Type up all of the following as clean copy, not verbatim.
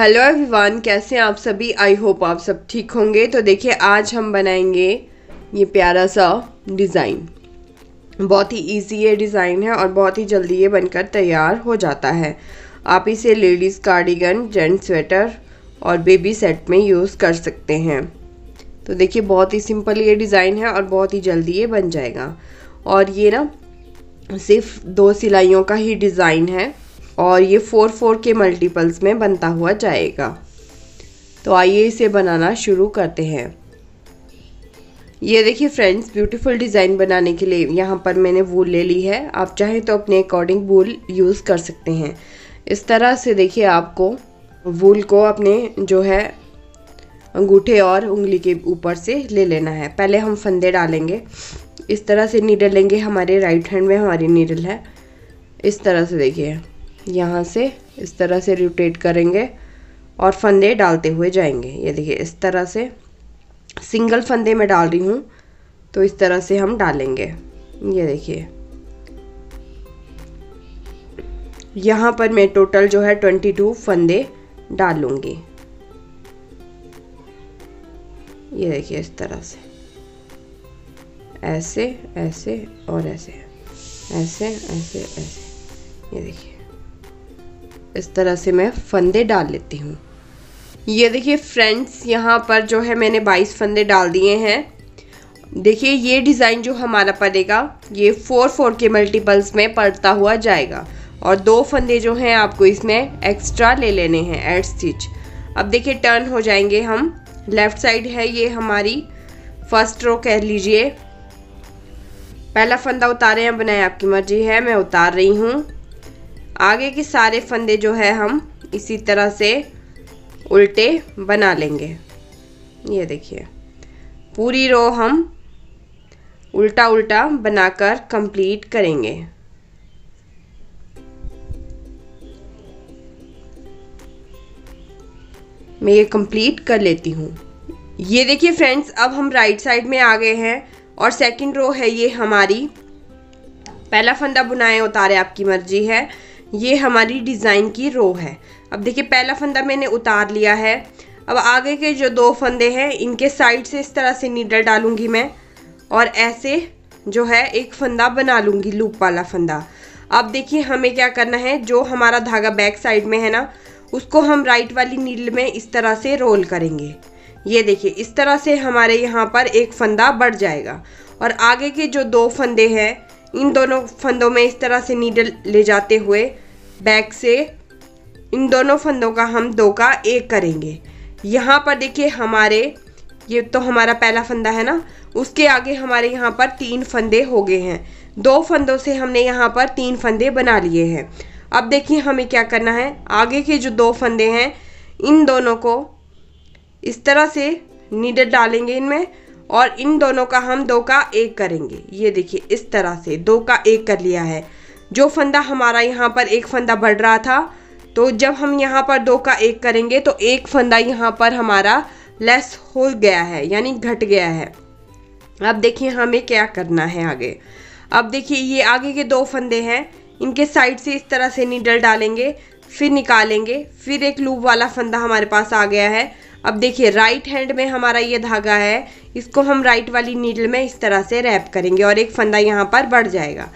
Hello everyone, कैसे हैं आप सभी। आई होप आप सब ठीक होंगे। तो देखिए आज हम बनाएंगे ये प्यारा सा डिज़ाइन। बहुत ही इजी ये डिज़ाइन है और बहुत ही जल्दी ये बनकर तैयार हो जाता है। आप इसे लेडीज़ कार्डिगन, जेंट्स स्वेटर और बेबी सेट में यूज़ कर सकते हैं। तो देखिए बहुत ही सिंपल ये डिज़ाइन है और बहुत ही जल्दी ये बन जाएगा। और ये ना सिर्फ 2 सिलाइयों का ही डिज़ाइन है और ये 4-4 के मल्टीपल्स में बनता हुआ जाएगा। तो आइए इसे बनाना शुरू करते हैं। ये देखिए फ्रेंड्स, ब्यूटीफुल डिज़ाइन बनाने के लिए यहाँ पर मैंने वूल ले ली है। आप चाहें तो अपने अकॉर्डिंग वूल यूज़ कर सकते हैं। इस तरह से देखिए आपको वूल को अपने जो है अंगूठे और उंगली के ऊपर से ले लेना है। पहले हम फंदे डालेंगे। इस तरह से नीडल लेंगे। हमारे राइट हैंड में हमारी नीडल है। इस तरह से देखिए यहाँ से इस तरह से रोटेट करेंगे और फंदे डालते हुए जाएंगे। ये देखिए इस तरह से सिंगल फंदे में डाल रही हूँ, तो इस तरह से हम डालेंगे। ये देखिए यहाँ पर मैं टोटल जो है 22 फंदे डालूंगी। ये देखिए इस तरह से ऐसे ऐसे और ऐसे ऐसे ऐसे ऐसे। ये देखिए इस तरह से मैं फंदे डाल लेती हूँ। ये देखिए फ्रेंड्स, यहाँ पर जो है मैंने 22 फंदे डाल दिए हैं। देखिए ये डिज़ाइन जो हमारा पड़ेगा ये 4-4 के मल्टीपल्स में पड़ता हुआ जाएगा और 2 फंदे जो हैं आपको इसमें एक्स्ट्रा ले लेने हैं एड स्टिच। अब देखिए टर्न हो जाएंगे हम। लेफ़्ट साइड है ये हमारी फर्स्ट रो कह लीजिए। पहला फंदा उतारे या बनाए आपकी मर्जी है, मैं उतार रही हूँ। आगे के सारे फंदे जो है हम इसी तरह से उल्टे बना लेंगे। ये देखिए पूरी रो हम उल्टा उल्टा बनाकर कंप्लीट करेंगे। मैं ये कंप्लीट कर लेती हूँ। ये देखिए फ्रेंड्स, अब हम राइट साइड में आ गए हैं और सेकंड रो है ये हमारी। पहला फंदा बुनाए उतारे आपकी मर्जी है। ये हमारी डिज़ाइन की रो है। अब देखिए पहला फंदा मैंने उतार लिया है। अब आगे के जो 2 फंदे हैं इनके साइड से इस तरह से नीडल डालूंगी मैं और ऐसे जो है एक फंदा बना लूँगी, लूप वाला फंदा। अब देखिए हमें क्या करना है, जो हमारा धागा बैक साइड में है ना, उसको हम राइट वाली नीडल में इस तरह से रोल करेंगे। ये देखिए इस तरह से हमारे यहाँ पर एक फंदा बढ़ जाएगा और आगे के जो 2 फंदे हैं इन दोनों फंदों में इस तरह से नीडल ले जाते हुए बैक से इन दोनों फंदों का हम 2 का 1 करेंगे। यहाँ पर देखिए हमारे ये तो हमारा पहला फंदा है ना, उसके आगे हमारे यहाँ पर 3 फंदे हो गए हैं। 2 फंदों से हमने यहाँ पर 3 फंदे बना लिए हैं। अब देखिए हमें क्या करना है, आगे के जो 2 फंदे हैं इन दोनों को इस तरह से नीडल डालेंगे इनमें और इन दोनों का हम 2 का 1 करेंगे। ये देखिए इस तरह से 2 का 1 कर लिया है। जो फंदा हमारा यहाँ पर एक फंदा बढ़ रहा था, तो जब हम यहाँ पर 2 का 1 करेंगे तो एक फंदा यहाँ पर हमारा लेस हो गया है, यानी घट गया है। अब देखिए हमें क्या करना है आगे। अब देखिए ये आगे के 2 फंदे हैं, इनके साइड से इस तरह से नीडल डालेंगे, फिर निकालेंगे, फिर एक लूप वाला फंदा हमारे पास आ गया है। अब देखिए राइट हैंड में हमारा ये धागा है, इसको हम राइट वाली नीडल में इस तरह से रैप करेंगे और एक फंदा यहाँ पर बढ़ जाएगा।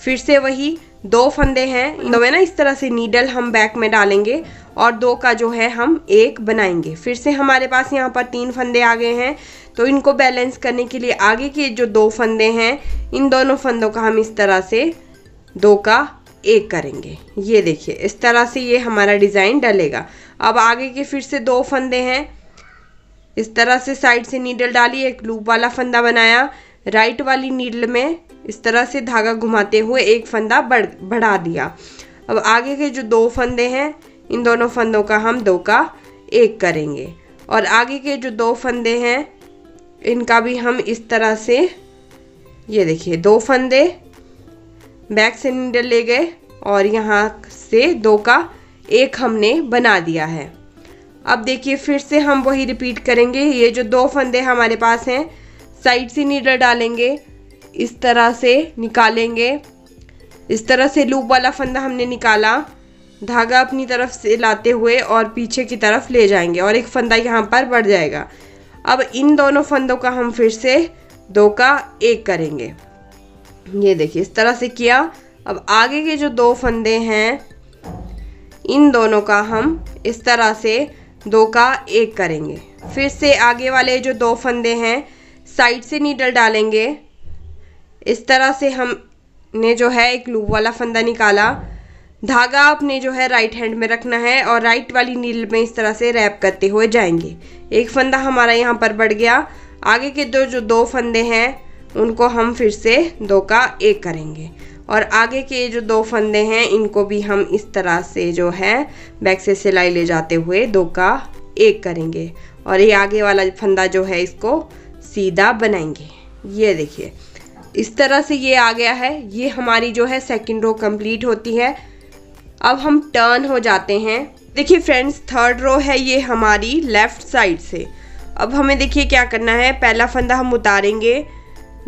फिर से वही 2 फंदे हैं, इनमें ना इस तरह से नीडल हम बैक में डालेंगे और 2 का जो है हम 1 बनाएंगे। फिर से हमारे पास यहाँ पर 3 फंदे आ गए हैं, तो इनको बैलेंस करने के लिए आगे के जो 2 फंदे हैं इन दोनों फंदों का हम इस तरह से 2 का 1 करेंगे। ये देखिए इस तरह से ये हमारा डिज़ाइन डलेगा। अब आगे के फिर से 2 फंदे हैं, इस तरह से साइड से नीडल डाली, एक लूप वाला फंदा बनाया, राइट वाली नीडल में इस तरह से धागा घुमाते हुए एक फंदा बढ़ा दिया। अब आगे के जो 2 फंदे हैं इन दोनों फंदों का हम 2 का 1 करेंगे और आगे के जो 2 फंदे हैं इनका भी हम इस तरह से, ये देखिए 2 फंदे बैक से नीडल ले गए और यहाँ से 2 का 1 हमने बना दिया है। अब देखिए फिर से हम वही रिपीट करेंगे। ये जो 2 फंदे हमारे पास हैं साइड से नीडल डालेंगे, इस तरह से निकालेंगे, इस तरह से लूप वाला फंदा हमने निकाला, धागा अपनी तरफ से लाते हुए और पीछे की तरफ ले जाएंगे और एक फंदा यहाँ पर बढ़ जाएगा। अब इन दोनों फंदों का हम फिर से 2 का 1 करेंगे। ये देखिए इस तरह से किया। अब आगे के जो 2 फंदे हैं इन दोनों का हम इस तरह से 2 का 1 करेंगे। फिर से आगे वाले जो 2 फंदे हैं साइड से नीडल डालेंगे। इस तरह से हमने जो है एक लूप वाला फंदा निकाला। धागा आपने जो है राइट हैंड में रखना है और राइट वाली नीडल में इस तरह से रैप करते हुए जाएंगे। एक फंदा हमारा यहाँ पर बढ़ गया। आगे के जो 2 फंदे हैं उनको हम फिर से 2 का 1 करेंगे और आगे के जो 2 फंदे हैं इनको भी हम इस तरह से जो है बैक से सिलाई ले जाते हुए 2 का 1 करेंगे और ये आगे वाला फंदा जो है इसको सीधा बनाएंगे। ये देखिए इस तरह से ये आ गया है। ये हमारी जो है सेकंड रो कंप्लीट होती है। अब हम टर्न हो जाते हैं। देखिए फ्रेंड्स, थर्ड रो है ये हमारी लेफ़्ट साइड से। अब हमें देखिए क्या करना है, पहला फंदा हम उतारेंगे,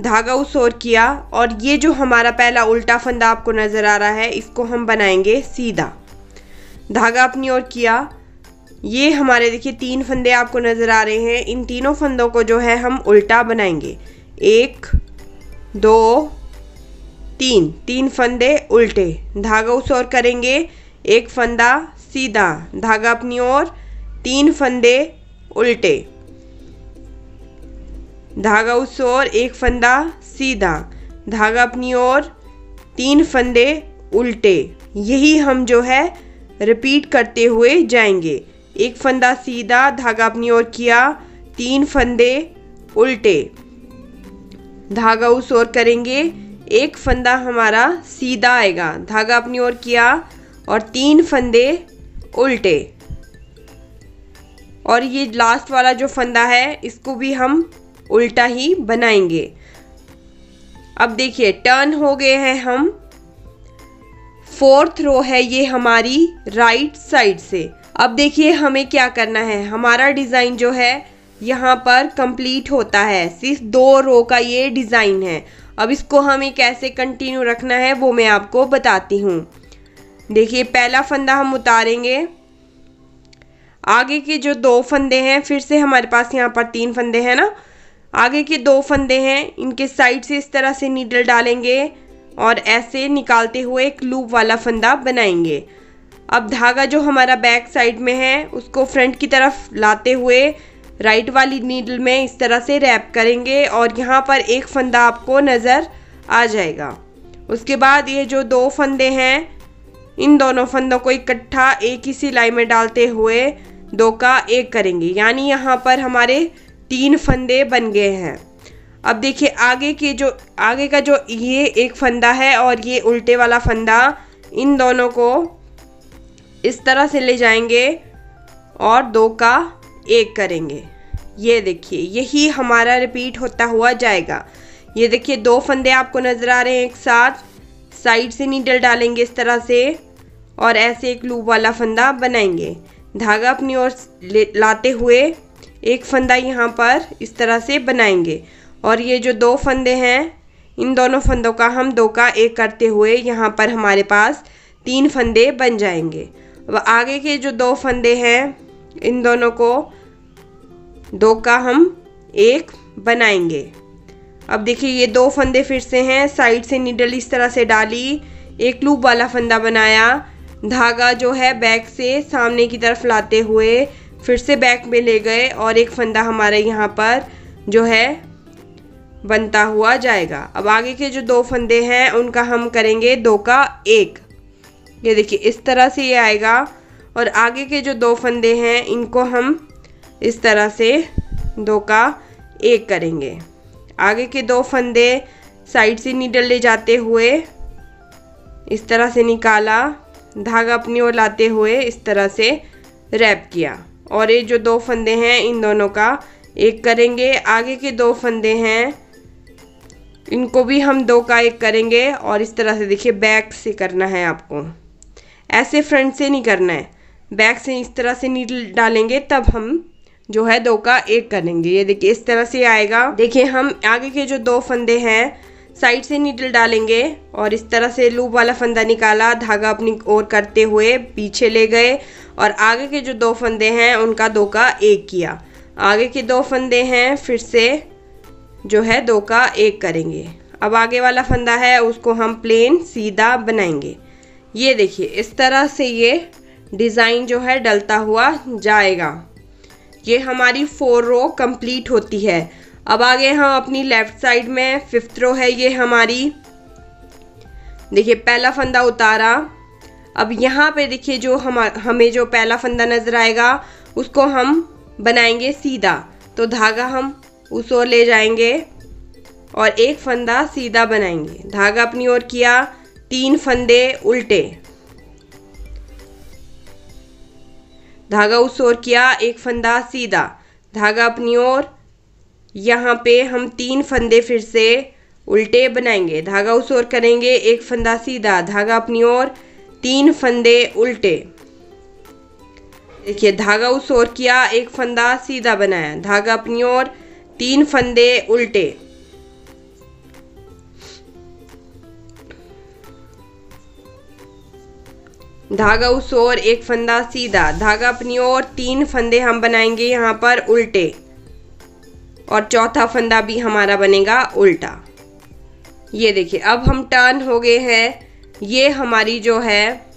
धागा उस ओर किया और ये जो हमारा पहला उल्टा फंदा आपको नज़र आ रहा है इसको हम बनाएंगे सीधा। धागा अपनी ओर किया। ये हमारे देखिए 3 फंदे आपको नज़र आ रहे हैं। इन तीनों फंदों को जो है हम उल्टा बनाएंगे। 1 2 3 फंदे उल्टे, धागा उस ओर करेंगे, एक फंदा सीधा, धागा अपनी ओर, 3 फंदे उल्टे, धागा उस ओर, एक फंदा सीधा, धागा अपनी ओर, 3 फंदे उल्टे। यही हम जो है रिपीट करते हुए जाएंगे। एक फंदा सीधा, धागा अपनी ओर किया, 3 फंदे उल्टे, धागा उस ओर करेंगे, एक फंदा हमारा सीधा आएगा, धागा अपनी ओर किया और 3 फंदे उल्टे। और ये लास्ट वाला जो फंदा है इसको भी हम उल्टा ही बनाएंगे। अब देखिए टर्न हो गए हैं हम। 4th रो है ये हमारी राइट साइड से। अब देखिए हमें क्या करना है, हमारा डिज़ाइन जो है यहाँ पर कंप्लीट होता है। सिर्फ 2 रो का ये डिज़ाइन है। अब इसको हमें कैसे कंटिन्यू रखना है वो मैं आपको बताती हूँ। देखिए पहला फंदा हम उतारेंगे, आगे के जो 2 फंदे हैं, फिर से हमारे पास यहाँ पर 3 फंदे हैं ना, आगे के 2 फंदे हैं, इनके साइड से इस तरह से नीडल डालेंगे और ऐसे निकालते हुए एक लूप वाला फंदा बनाएंगे। अब धागा जो हमारा बैक साइड में है उसको फ्रंट की तरफ लाते हुए राइट वाली नीडल में इस तरह से रैप करेंगे और यहाँ पर एक फंदा आपको नज़र आ जाएगा। उसके बाद ये जो 2 फंदे हैं इन दोनों फंदों को इकट्ठा एक ही सिलाई में डालते हुए 2 का 1 करेंगे, यानी यहाँ पर हमारे 3 फंदे बन गए हैं। अब देखिए आगे का जो ये एक फंदा है और ये उल्टे वाला फंदा, इन दोनों को इस तरह से ले जाएंगे और 2 का 1 करेंगे। ये देखिए यही हमारा रिपीट होता हुआ जाएगा। ये देखिए 2 फंदे आपको नज़र आ रहे हैं एक साथ, साइड से नीडल डालेंगे इस तरह से और ऐसे एक लूप वाला फंदा बनाएंगे, धागा अपनी ओर लाते हुए एक फंदा यहाँ पर इस तरह से बनाएंगे और ये जो 2 फंदे हैं इन दोनों फंदों का हम 2 का 1 करते हुए यहाँ पर हमारे पास 3 फंदे बन जाएंगे। अब आगे के जो 2 फंदे हैं इन दोनों को 2 का हम 1 बनाएंगे। अब देखिए ये 2 फंदे फिर से हैं, साइड से नीडल इस तरह से डाली, एक लूप वाला फंदा बनाया, धागा जो है बैक से सामने की तरफ लाते हुए फिर से बैक में ले गए और एक फंदा हमारे यहाँ पर जो है बनता हुआ जाएगा। अब आगे के जो 2 फंदे हैं उनका हम करेंगे 2 का 1। ये देखिए इस तरह से ये आएगा और आगे के जो 2 फंदे हैं इनको हम इस तरह से 2 का 1 करेंगे। आगे के 2 फंदे साइड से नीडल ले जाते हुए इस तरह से निकाला, धागा अपनी ओर लाते हुए इस तरह से रैप किया और ये जो 2 फंदे हैं इन दोनों का 1 करेंगे। आगे के 2 फंदे हैं इनको भी हम 2 का 1 करेंगे और इस तरह से देखिए बैक से करना है आपको, ऐसे फ्रंट से नहीं करना है, बैक से इस तरह से नीडल डालेंगे तब हम जो है 2 का 1 करेंगे। ये देखिए इस तरह से आएगा। देखिए हम आगे के जो 2 फंदे हैं साइड से नीडल डालेंगे और इस तरह से लूप वाला फंदा निकाला, धागा अपनी ओर करते हुए पीछे ले गए और आगे के जो 2 फंदे हैं उनका 2 का 1 किया। आगे के 2 फंदे हैं फिर से जो है 2 का 1 करेंगे। अब आगे वाला फंदा है उसको हम प्लेन सीधा बनाएंगे। ये देखिए इस तरह से ये डिज़ाइन जो है डलता हुआ जाएगा। ये हमारी 4 रो कंप्लीट होती है। अब आगे हम अपनी लेफ़्ट साइड में 5th रो है ये हमारी। देखिए पहला फंदा उतारा। अब यहाँ पे देखिए जो हमें जो पहला फंदा नज़र आएगा उसको हम बनाएंगे सीधा। तो धागा हम उस ओर ले जाएंगे और एक फंदा सीधा बनाएंगे। धागा अपनी ओर किया, 3 फंदे उल्टे, धागा उस ओर किया, एक फंदा सीधा, धागा अपनी ओर। यहाँ पे हम 3 फंदे फिर से उल्टे बनाएंगे। धागा उस ओर करेंगे, एक फंदा सीधा, धागा अपनी ओर, 3 फंदे उल्टे। देखिए धागा उस ओर किया, एक फंदा सीधा बनाया, धागा अपनी ओर, 3 फंदे उल्टे। धागा उस ओर, एक फंदा सीधा, धागा अपनी ओर, 3 फंदे हम बनाएंगे यहाँ पर उल्टे और चौथा फंदा भी हमारा बनेगा उल्टा। ये देखिए अब हम टर्न हो गए हैं। ये हमारी जो है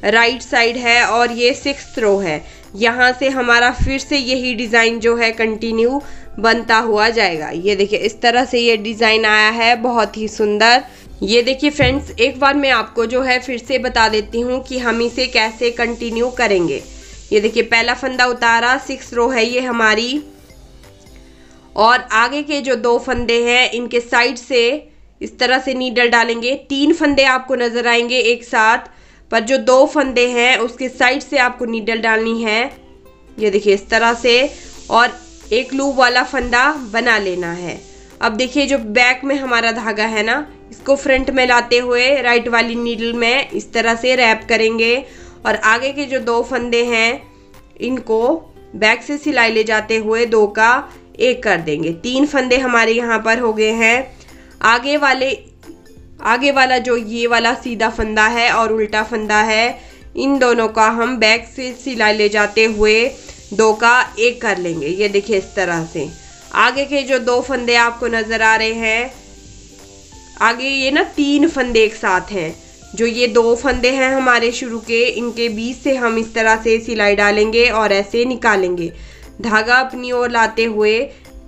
राइट साइड है और ये 6th रो है। यहाँ से हमारा फिर से यही डिज़ाइन जो है कंटिन्यू बनता हुआ जाएगा। ये देखिए इस तरह से ये डिज़ाइन आया है, बहुत ही सुंदर। ये देखिए फ्रेंड्स, एक बार मैं आपको जो है फिर से बता देती हूँ कि हम इसे कैसे कंटिन्यू करेंगे। ये देखिए पहला फंदा उतारा, 6th रो है ये हमारी और आगे के जो 2 फंदे हैं इनके साइड से इस तरह से नीडल डालेंगे। 3 फंदे आपको नज़र आएंगे एक साथ, पर जो 2 फंदे हैं उसके साइड से आपको नीडल डालनी है। ये देखिए इस तरह से और एक लूप वाला फंदा बना लेना है। अब देखिए जो बैक में हमारा धागा है ना, इसको फ्रंट में लाते हुए राइट वाली नीडल में इस तरह से रैप करेंगे और आगे के जो 2 फंदे हैं इनको बैक से सिलाई ले जाते हुए 2 का 1 कर देंगे। 3 फंदे हमारे यहाँ पर हो गए हैं। आगे वाला जो ये वाला सीधा फंदा है और उल्टा फंदा है, इन दोनों का हम बैक से सिलाई ले जाते हुए 2 का 1 कर लेंगे। ये देखिए इस तरह से आगे के जो 2 फंदे आपको नज़र आ रहे हैं, आगे ये ना 3 फंदे एक साथ हैं। जो ये 2 फंदे हैं हमारे शुरू के, इनके बीच से हम इस तरह से सिलाई डालेंगे और ऐसे निकालेंगे। धागा अपनी ओर लाते हुए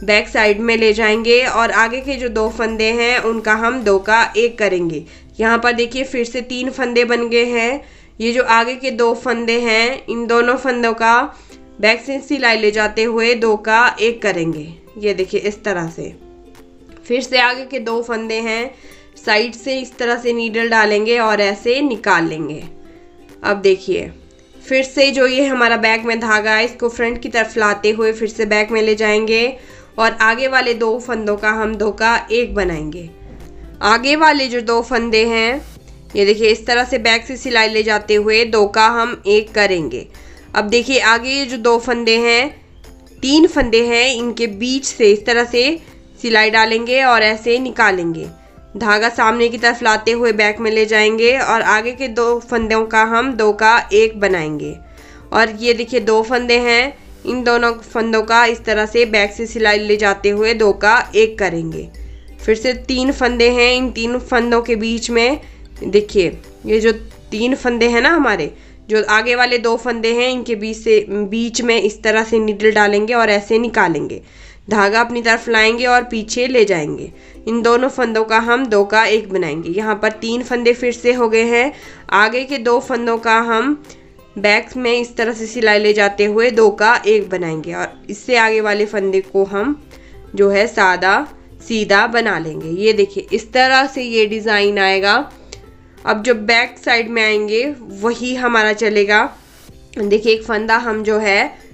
बैक साइड में ले जाएंगे और आगे के जो 2 फंदे हैं उनका हम 2 का 1 करेंगे। यहाँ पर देखिए फिर से 3 फंदे बन गए हैं। ये जो आगे के 2 फंदे हैं इन दोनों फंदों का बैक से सिलाई ले जाते हुए 2 का 1 करेंगे। ये देखिए इस तरह से फिर से आगे के 2 फंदे हैं, साइड से इस तरह से नीडल डालेंगे और ऐसे निकाल लेंगे। अब देखिए फिर से जो ये हमारा बैक में धागा है इसको फ्रंट की तरफ लाते हुए फिर से बैक में ले जाएंगे और आगे वाले 2 फंदों का हम 2 का 1 बनाएंगे। आगे वाले जो 2 फंदे हैं ये देखिए इस तरह से बैक से सिलाई ले जाते हुए 2 का हम 1 करेंगे। अब देखिए आगे ये जो 2 फंदे हैं, 3 फंदे हैं, इनके बीच से इस तरह से सिलाई डालेंगे और ऐसे निकालेंगे। धागा सामने की तरफ लाते हुए बैक में ले जाएंगे और आगे के 2 फंदों का हम 2 का 1 बनाएंगे। और ये देखिए 2 फंदे हैं, इन दोनों फंदों का इस तरह से बैक से सिलाई ले जाते हुए 2 का 1 करेंगे। फिर से 3 फंदे हैं, इन 3 फंदों के बीच में देखिए ये जो 3 फंदे हैं ना हमारे, जो आगे वाले 2 फंदे हैं इनके बीच में इस तरह से नीडल डालेंगे और ऐसे निकालेंगे। धागा अपनी तरफ लाएंगे और पीछे ले जाएंगे। इन दोनों फंदों का हम 2 का 1 बनाएंगे। यहाँ पर 3 फंदे फिर से हो गए हैं। आगे के 2 फंदों का हम बैक में इस तरह से सिलाई ले जाते हुए 2 का 1 बनाएंगे और इससे आगे वाले फंदे को हम जो है सादा सीधा बना लेंगे। ये देखिए इस तरह से ये डिज़ाइन आएगा। अब जो बैक साइड में आएंगे वही हमारा चलेगा। देखिए एक फंदा हम जो है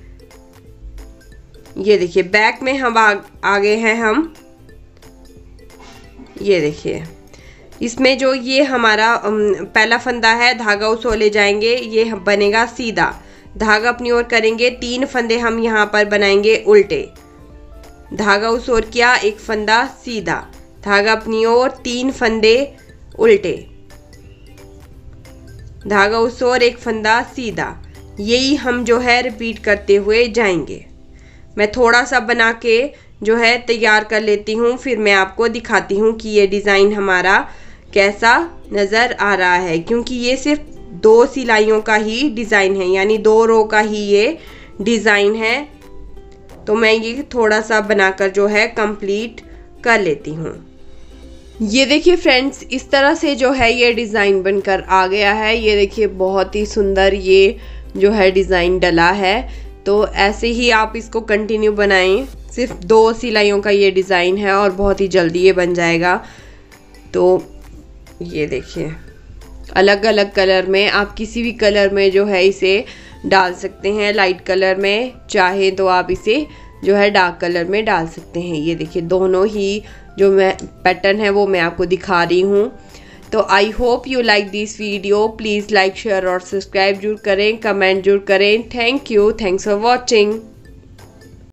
ये देखिए बैक में हम आगे हैं हम, ये देखिए इसमें जो ये हमारा पहला फंदा है धागा उसको ले जाएंगे, ये बनेगा सीधा। धागा अपनी ओर करेंगे, 3 फंदे हम यहाँ पर बनाएंगे उल्टे। धागा उस ओर किया, एक फंदा सीधा, धागा अपनी ओर, 3 फंदे उल्टे, धागा उस ओर, 1 फंदा सीधा। यही हम जो है रिपीट करते हुए जाएंगे। मैं थोड़ा सा बना के जो है तैयार कर लेती हूँ, फिर मैं आपको दिखाती हूँ कि ये डिज़ाइन हमारा कैसा नज़र आ रहा है, क्योंकि ये सिर्फ 2 सिलाइयों का ही डिज़ाइन है, यानी 2 रो का ही ये डिज़ाइन है। तो मैं ये थोड़ा सा बनाकर जो है कंप्लीट कर लेती हूँ। ये देखिए फ्रेंड्स, इस तरह से जो है ये डिज़ाइन बनकर आ गया है। ये देखिए बहुत ही सुंदर ये जो है डिज़ाइन डला है। तो ऐसे ही आप इसको कंटिन्यू बनाएं। सिर्फ 2 सिलाइयों का ये डिज़ाइन है और बहुत ही जल्दी ये बन जाएगा। तो ये देखिए अलग अलग कलर में, आप किसी भी कलर में जो है इसे डाल सकते हैं। लाइट कलर में चाहे तो आप इसे जो है डार्क कलर में डाल सकते हैं। ये देखिए दोनों ही जो मैं पैटर्न है वो मैं आपको दिखा रही हूँ। तो I hope you like this video. Please like, share और सब्सक्राइब जरूर करें, कमेंट जरूर करें। Thank you, thanks for watching.